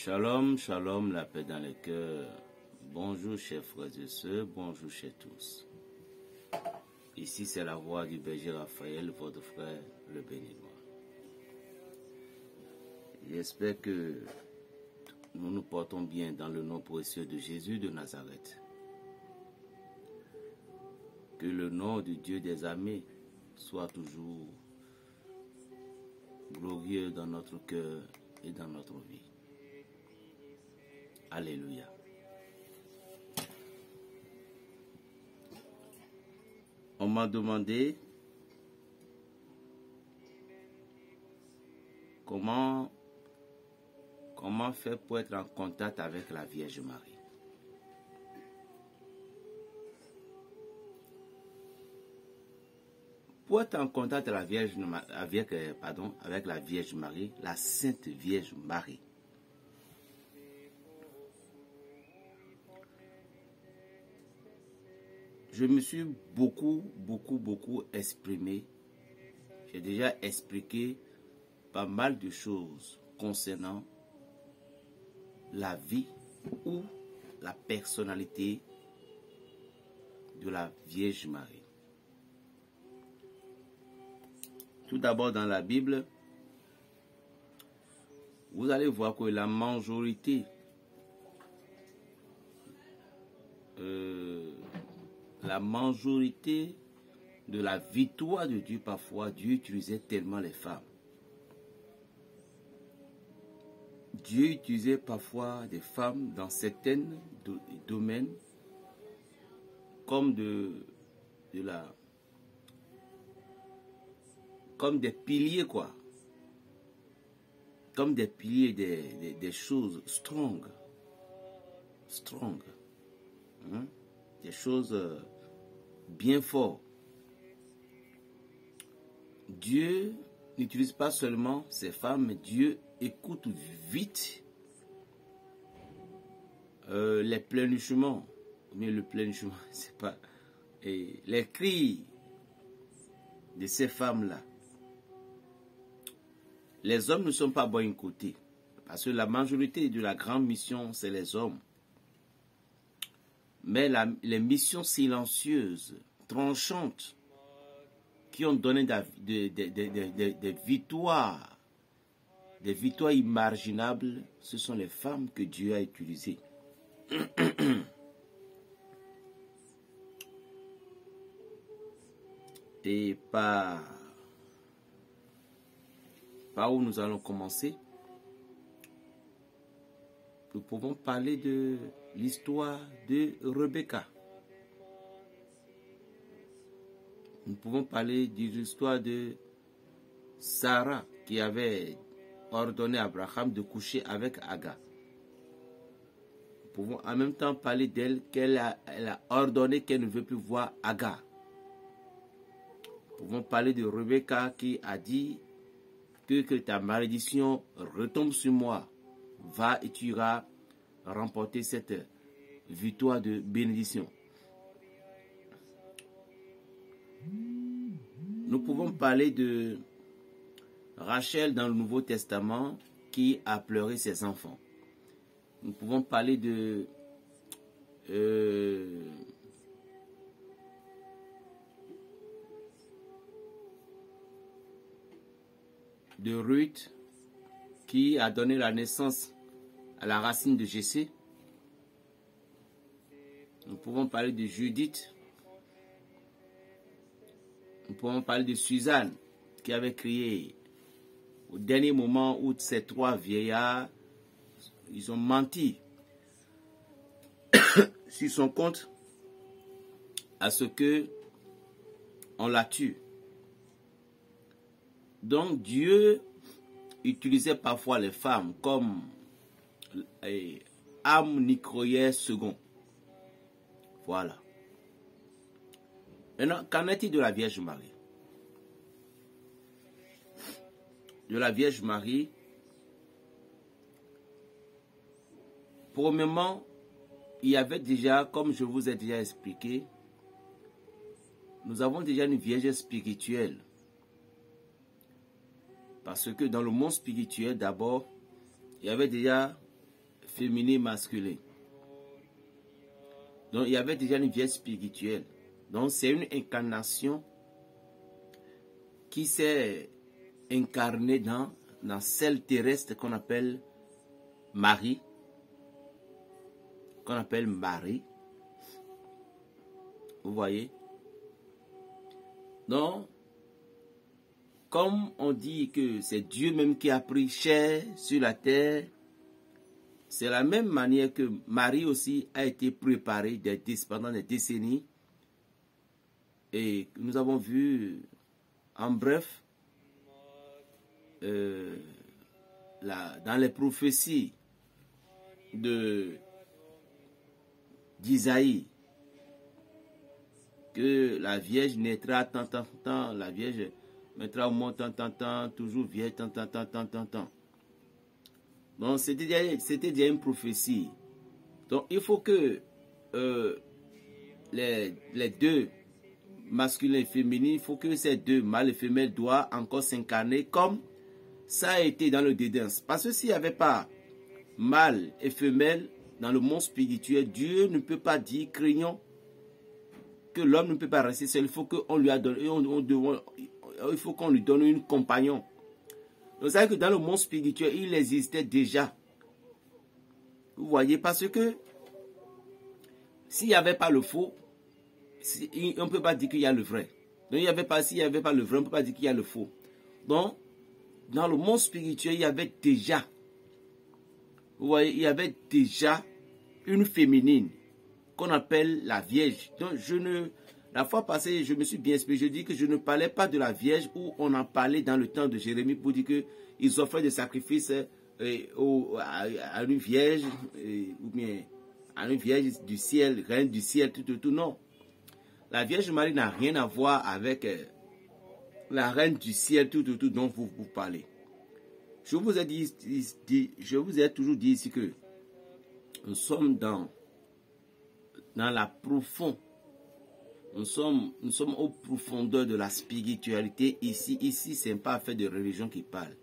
Shalom, shalom, la paix dans le cœur. Bonjour chers frères et sœurs, bonjour chez tous. Ici c'est la voix du berger Raphaël, votre frère le béninois. J'espère que nous nous portons bien dans le nom précieux de Jésus de Nazareth. Que le nom du Dieu des armées soit toujours glorieux dans notre cœur et dans notre vie. Alléluia. On m'a demandé comment faire pour être en contact avec la Vierge Marie. Pour être en contact avec la Vierge Marie, la Sainte Vierge Marie. Je me suis beaucoup exprimé. J'ai déjà expliqué pas mal de choses concernant la vie ou la personnalité de la Vierge Marie. Tout d'abord dans la Bible, vous allez voir que la majorité de la victoire de Dieu, parfois, Dieu utilisait tellement les femmes. Dieu utilisait parfois des femmes dans certains domaines comme comme des piliers, quoi. Comme des piliers, des choses strong. Hein? Des choses bien fortes. Dieu n'utilise pas seulement ces femmes, mais Dieu écoute vite les pleurnichements. Mais le pleurnichement, c'est pas... Et les cris de ces femmes-là. Les hommes ne sont pas bons côté. Parce que la majorité de la grande mission, c'est les hommes. Mais les missions silencieuses, tranchantes, qui ont donné des victoires imaginables, ce sont les femmes que Dieu a utilisées. Et par où nous allons commencer, nous pouvons parler de l'histoire de Rebecca. Nous pouvons parler de l'histoire de Sarah qui avait ordonné à Abraham de coucher avec Agar. Nous pouvons en même temps parler d'elle qu'elle a ordonné qu'elle ne veut plus voir Agar. Nous pouvons parler de Rebecca qui a dit que ta malédiction retombe sur moi. Va et tu iras remporter cette victoire de bénédiction. Nous pouvons parler de Rachel dans le Nouveau Testament qui a pleuré ses enfants. Nous pouvons parler de Ruth qui a donné la naissance à la racine de Jessé. Nous pouvons parler de Judith. Nous pouvons parler de Suzanne qui avait crié au dernier moment où ces trois vieillards, ils ont menti sur son compte à ce que on la tue. Donc Dieu utilisait parfois les femmes comme âme Nicroïère second. Voilà. Maintenant, qu'en est-il de la Vierge Marie? De la Vierge Marie, premièrement, il y avait déjà, comme je vous ai déjà expliqué, nous avons déjà une Vierge spirituelle. Parce que dans le monde spirituel, d'abord, il y avait déjà féminin, masculin. Donc, il y avait déjà une vierge spirituelle. Donc, c'est une incarnation qui s'est incarnée dans celle terrestre qu'on appelle Marie. Vous voyez? Donc, comme on dit que c'est Dieu même qui a pris chair sur la terre, c'est la même manière que Marie aussi a été préparée pendant des décennies. Et nous avons vu, en bref, dans les prophéties d'Isaïe, que la Vierge naîtra tant, la Vierge mettra au monde tant, toujours vierge tant. Donc c'était déjà une prophétie. Donc il faut que les deux, masculins et féminins, il faut que ces deux, mâles et femelles, doivent encore s'incarner comme ça a été dans le dédain. Parce que s'il n'y avait pas mâle et femelle dans le monde spirituel, Dieu ne peut pas dire, craignons, que l'homme ne peut pas rester seul. Il faut qu'on lui donne, il faut qu'on lui donne un compagnon. Donc, c'est vrai que dans le monde spirituel, il existait déjà. Vous voyez, parce que s'il n'y avait pas le faux, on ne peut pas dire qu'il y a le vrai. Donc, s'il n'y avait pas le vrai, on ne peut pas dire qu'il y a le faux. Donc, dans le monde spirituel, il y avait déjà, vous voyez, il y avait déjà une féminine qu'on appelle la Vierge. Donc, la fois passée, je me suis bien expliqué. Je dis que je ne parlais pas de la Vierge où on en parlait dans le temps de Jérémie pour dire qu'ils offraient des sacrifices à une Vierge, ou bien à une Vierge du ciel, reine du ciel, tout. Non. La Vierge Marie n'a rien à voir avec la reine du ciel, tout dont vous parlez. Je vous ai toujours dit ici que nous sommes dans la profonde. Nous sommes aux profondeurs de la spiritualité. Ici, ce n'est pas affaire de religion qui parle.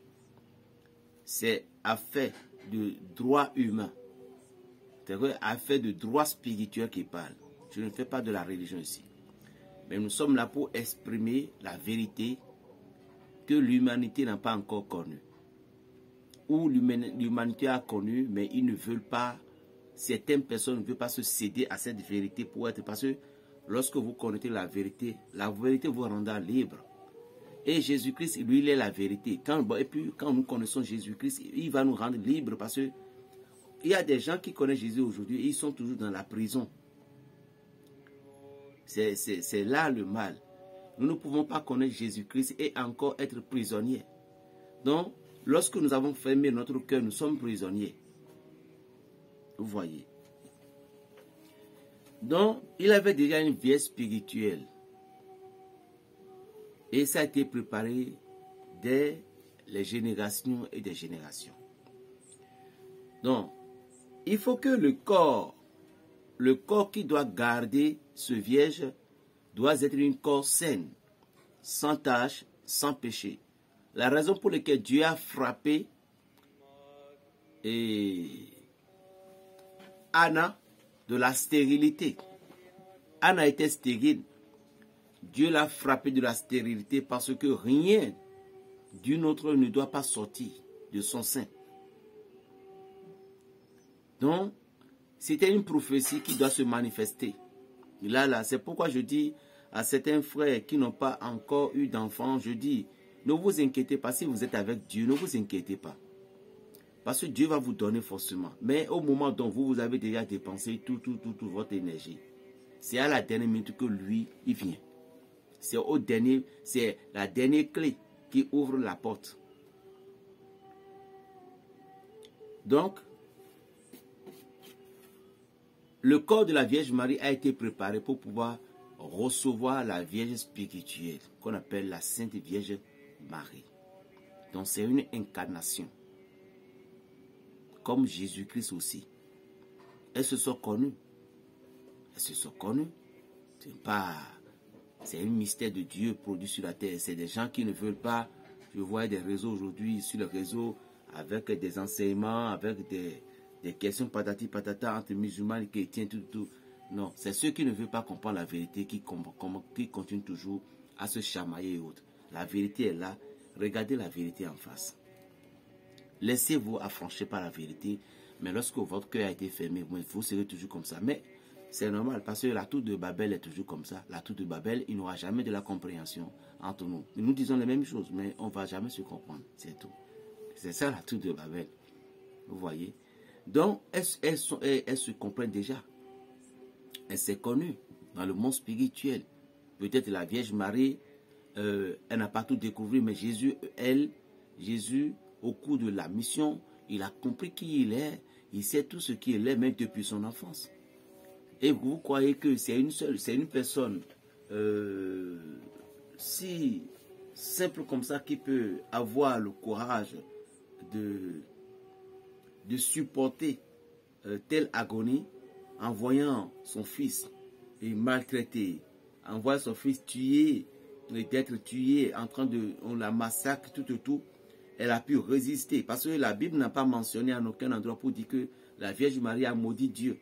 C'est affaire de droit humain. C'est affaire de droit spirituel qui parle. Je ne fais pas de la religion ici. Mais nous sommes là pour exprimer la vérité que l'humanité n'a pas encore connue. Ou l'humanité a connue, mais ils ne veulent pas, certaines personnes ne veulent pas se céder à cette vérité pour être, parce que lorsque vous connaissez la vérité vous rendra libre. Et Jésus-Christ, lui, il est la vérité. Et puis, quand nous connaissons Jésus-Christ, il va nous rendre libres, parce que il y a des gens qui connaissent Jésus aujourd'hui, ils sont toujours dans la prison. C'est là le mal. Nous ne pouvons pas connaître Jésus-Christ et encore être prisonniers. Donc, lorsque nous avons fermé notre cœur, nous sommes prisonniers. Vous voyez. Donc, il avait déjà une vie spirituelle. Et ça a été préparé dès les générations et des générations. Donc, il faut que le corps qui doit garder ce vierge, doit être un corps sain, sans tache, sans péché. La raison pour laquelle Dieu a frappé Anna de la stérilité. Anna était stérile. Dieu l'a frappé de la stérilité parce que rien d'une autre ne doit pas sortir de son sein. Donc, c'était une prophétie qui doit se manifester. Là, c'est pourquoi je dis à certains frères qui n'ont pas encore eu d'enfants, je dis, ne vous inquiétez pas, si vous êtes avec Dieu, ne vous inquiétez pas. Parce que Dieu va vous donner forcément. Mais au moment dont vous avez déjà dépensé toute votre énergie, c'est à la dernière minute que lui, il vient. C'est la dernière clé qui ouvre la porte. Donc, le corps de la Vierge Marie a été préparé pour pouvoir recevoir la Vierge spirituelle, qu'on appelle la Sainte Vierge Marie. Donc, c'est une incarnation. Comme Jésus-Christ aussi. Elles se sont connues. C'est un mystère de Dieu produit sur la terre. C'est des gens qui ne veulent pas. Je vois des réseaux aujourd'hui sur le réseau avec des enseignements, avec des questions patati patata entre musulmans et chrétiens, tout. Non, c'est ceux qui ne veulent pas comprendre la vérité qui continuent toujours à se chamailler et autres. La vérité est là. Regardez la vérité en face. Laissez-vous affranchir par la vérité. Mais lorsque votre cœur a été fermé, vous serez toujours comme ça. Mais c'est normal parce que la tour de Babel est toujours comme ça. La tour de Babel, il n'y aura jamais de la compréhension entre nous. Nous disons les mêmes choses, mais on ne va jamais se comprendre. C'est tout. C'est ça la tour de Babel. Vous voyez? Donc, elles se comprennent déjà. Elle s'est connue dans le monde spirituel. Peut-être la Vierge Marie, elle n'a pas tout découvert, mais Jésus, au cours de la mission, il a compris qui il est. Il sait tout ce qu'il est, même depuis son enfance. Et vous croyez que c'est une personne si simple comme ça qui peut avoir le courage de supporter telle agonie en voyant son fils maltraité, en voyant son fils tué, d'être tué, en train de, on la massacre, tout. Elle a pu résister. Parce que la Bible n'a pas mentionné en aucun endroit pour dire que la Vierge Marie a maudit Dieu.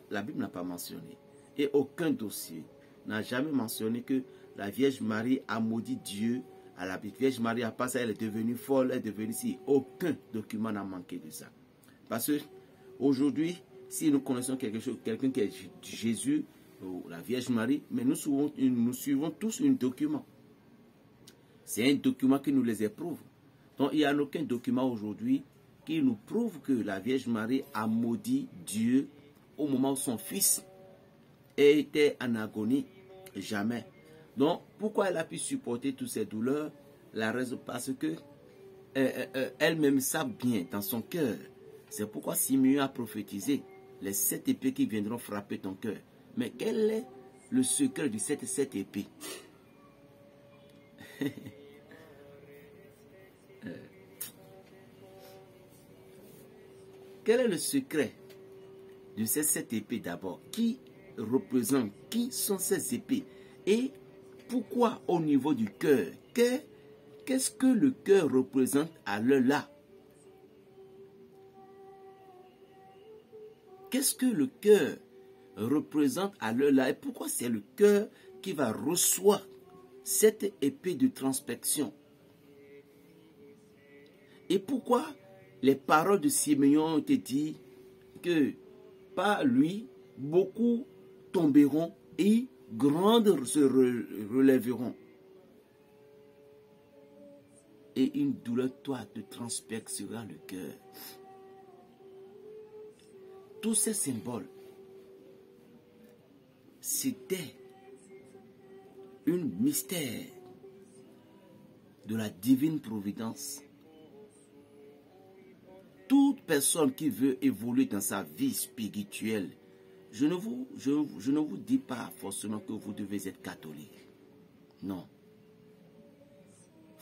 La Bible n'a pas mentionné. Et aucun dossier n'a jamais mentionné que la Vierge Marie a maudit Dieu. À la Vierge Marie, à part ça, elle est devenue folle, elle est devenue si. Aucun document n'a manqué de ça. Parce que aujourd'hui, si nous connaissons quelqu'un qui est Jésus, ou la Vierge Marie, mais nous suivons tous un document. C'est un document qui nous les éprouve. Donc il n'y a aucun document aujourd'hui qui nous prouve que la Vierge Marie a maudit Dieu au moment où son fils était en agonie. Jamais. Donc pourquoi elle a pu supporter toutes ces douleurs? La raison, parce que elle-même sait bien dans son cœur. C'est pourquoi Simeon a prophétisé les 7 épées qui viendront frapper ton cœur. Mais quel est le secret de cette 7 épées? Quel est le secret de ces 7 épées d'abord? Qui représentent? Qui sont ces épées? Et pourquoi au niveau du cœur? Qu'est-ce que le cœur représente à l'heure là? Qu'est-ce que le cœur représente à l'heure là? Et pourquoi c'est le cœur qui va recevoir cette épée de transpection? Et pourquoi les paroles de Simeon ont été dites que par lui, beaucoup tomberont et grandes se relèveront. Et une douleur, toi, te transpercera le cœur. Tous ces symboles, c'était un mystère de la divine providence. Toute personne qui veut évoluer dans sa vie spirituelle, je ne vous dis pas forcément que vous devez être catholique. Non.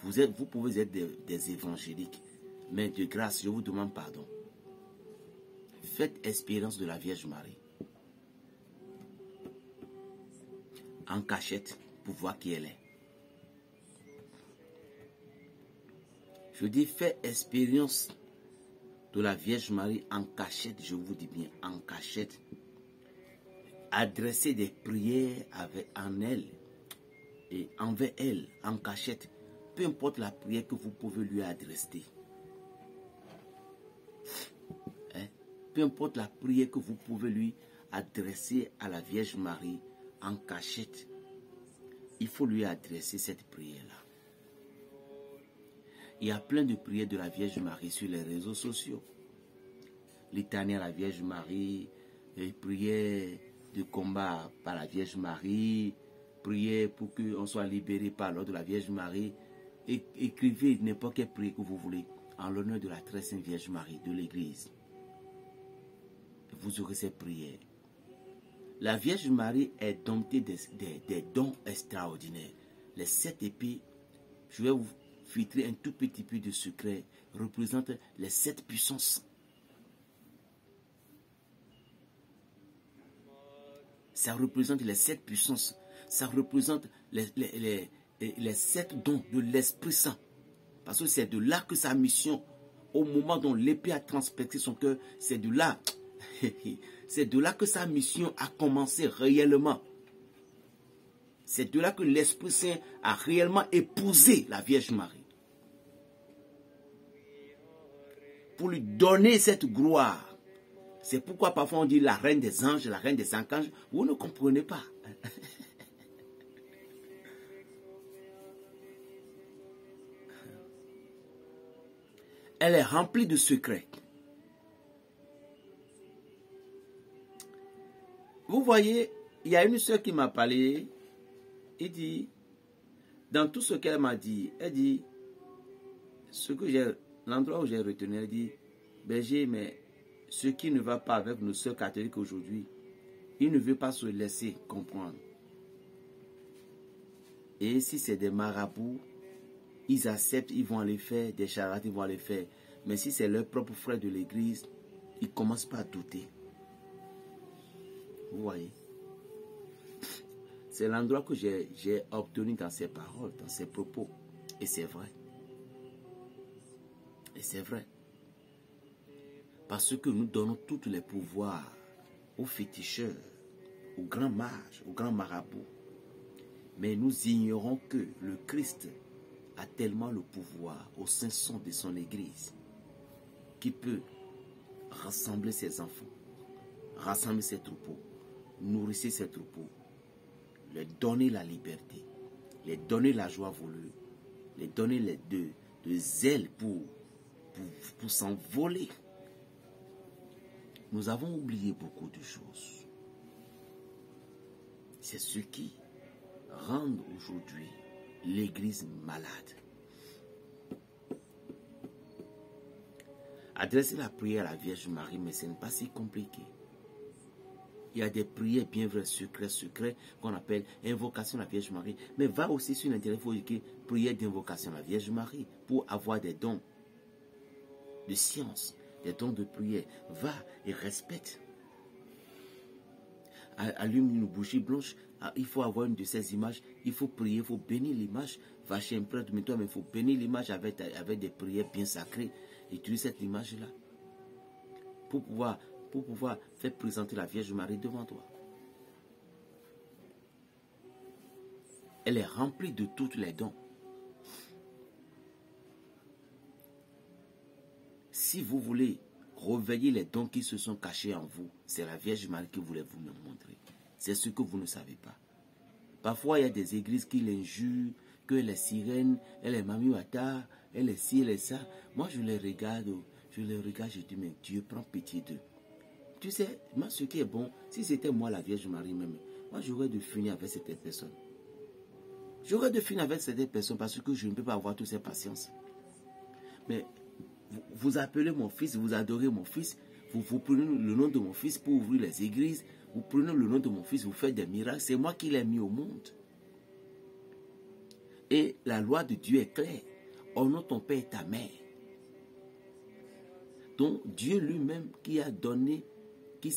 Vous pouvez être des évangéliques, mais de grâce, je vous demande pardon. Faites expérience de la Vierge Marie. En cachette, pour voir qui elle est. Je dis, faites expérience de la Vierge Marie en cachette, je vous dis bien, en cachette. Adressez des prières en elle et envers elle, en cachette. Peu importe la prière que vous pouvez lui adresser. Peu importe la prière que vous pouvez lui adresser à la Vierge Marie en cachette. Il faut lui adresser cette prière-là. Il y a plein de prières de la Vierge Marie sur les réseaux sociaux. Litanie à la Vierge Marie, prières de combat par la Vierge Marie, prières pour qu'on soit libéré par l'ordre de la Vierge Marie. Écrivez n'importe quelle prière que vous voulez en l'honneur de la très sainte Vierge Marie de l'Église. Vous aurez ces prières. La Vierge Marie est domptée des dons extraordinaires. Les 7 épées, je vais vous filtrer un tout petit peu de secret, représentent les 7 puissances. Ça représente les 7 puissances. Ça représente les 7 dons de l'Esprit Saint. Parce que c'est de là que sa mission au moment dont l'épée a transpercé son cœur, c'est de là, c'est de là que sa mission a commencé réellement. C'est de là que l'Esprit Saint a réellement épousé la Vierge Marie. Pour lui donner cette gloire. C'est pourquoi parfois on dit la reine des anges, la reine des archanges. Vous ne comprenez pas. Elle est remplie de secrets. Vous voyez, il y a une soeur qui m'a parlé. Il dit, dans tout ce qu'elle m'a dit, elle dit, l'endroit où j'ai retenu, elle dit, berger, mais ce qui ne va pas avec nos sœurs catholiques aujourd'hui, il ne veut pas se laisser comprendre. Et si c'est des marabouts, ils acceptent, ils vont aller faire, des charlatans, ils vont aller faire. Mais si c'est leur propre frère de l'église, ils ne commencent pas à douter. Vous voyez? C'est l'endroit que j'ai obtenu dans ses paroles, dans ses propos. Et c'est vrai. Et c'est vrai. Parce que nous donnons tous les pouvoirs aux féticheurs, aux grands mages, aux grands marabouts. Mais nous ignorons que le Christ a tellement le pouvoir au sein de son église qui peut rassembler ses enfants, rassembler ses troupeaux, nourrir ses troupeaux, leur donner la liberté, leur donner la joie voulue, leur donner les deux zèle pour s'envoler. Nous avons oublié beaucoup de choses. C'est ce qui rend aujourd'hui l'Église malade. Adresser la prière à la Vierge Marie, mais ce n'est pas si compliqué. Il y a des prières bien vraies, secrets, qu'on appelle invocation à la Vierge Marie. Mais va aussi sur l'internet, il faut écrire prière d'invocation à la Vierge Marie pour avoir des dons de science, des dons de prière. Va et respecte. Allume une bougie blanche, il faut avoir une de ces images, il faut prier, il faut bénir l'image. Va chez un prêtre, mais il faut bénir l'image avec des prières bien sacrées. Utilise cette image-là pour pouvoir faire présenter la Vierge Marie devant toi. Elle est remplie de tous les dons. Si vous voulez réveiller les dons qui se sont cachés en vous, c'est la Vierge Marie qui voulait vous le montrer. C'est ce que vous ne savez pas. Parfois, il y a des églises qui l'injurent, que les sirènes, elle est Mami Wata, elle est ci, elle est ça. Moi, je les regarde, je dis, mais Dieu, prends pitié d'eux. Tu sais, moi, ce qui est bon, si c'était moi, la Vierge Marie même, moi, j'aurais de finir avec cette personne. J'aurais de finir avec cette personne parce que je ne peux pas avoir toutes ces patiences. Mais vous appelez mon fils, vous adorez mon fils, vous prenez le nom de mon fils pour ouvrir les églises, vous prenez le nom de mon fils, vous faites des miracles. C'est moi qui l'ai mis au monde. Et la loi de Dieu est claire. Honore ton père et ta mère. Donc Dieu lui-même qui a donné, qui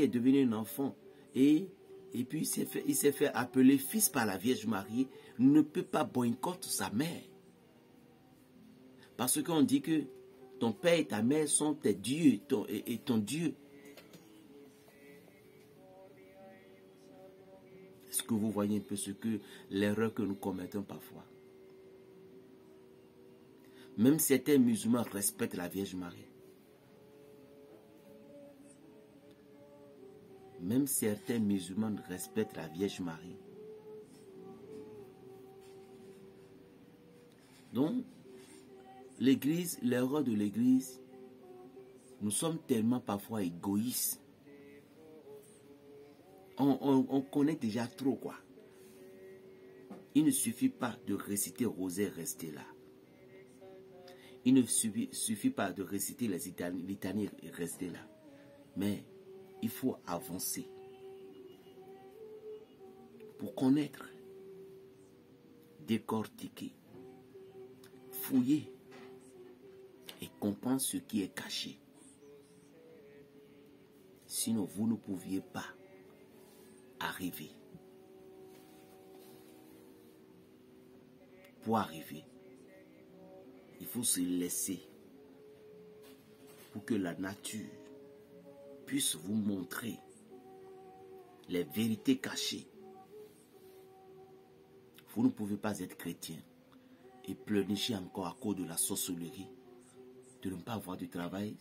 est devenu un enfant et puis il s'est fait appeler fils par la Vierge Marie, ne peut pas boycotter sa mère. Parce qu'on dit que ton père et ta mère sont tes dieux et ton Dieu. Est-ce que vous voyez un peu l'erreur que nous commettons parfois? Même certains musulmans respectent la Vierge Marie. Même certains musulmans respectent la Vierge Marie. Donc, l'Église, l'erreur de l'Église, nous sommes tellement parfois égoïstes. On connaît déjà trop quoi. Il ne suffit pas de réciter rosaire, rester là. Il ne suffit pas de réciter les litanies et rester là. Mais il faut avancer pour connaître, décortiquer, fouiller et comprendre ce qui est caché. Sinon, vous ne pouviez pas arriver. Pour arriver, il faut se laisser pour que la nature puisse vous montrer les vérités cachées. Vous ne pouvez pas être chrétien et pleurnicher encore à cause de la sorcellerie, de ne pas avoir de travail,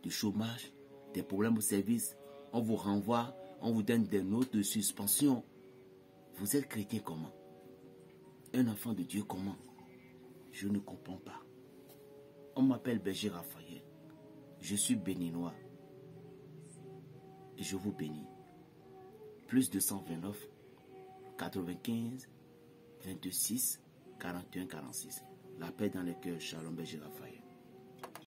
du chômage, des problèmes au service. On vous renvoie, on vous donne des notes de suspension. Vous êtes chrétien comment? Un enfant de Dieu comment? Je ne comprends pas. On m'appelle Berger Raphaël. Je suis béninois. Et je vous bénis. Plus 229 95 26 41 46. La paix dans les cœurs. Shalom Berger Raphaël.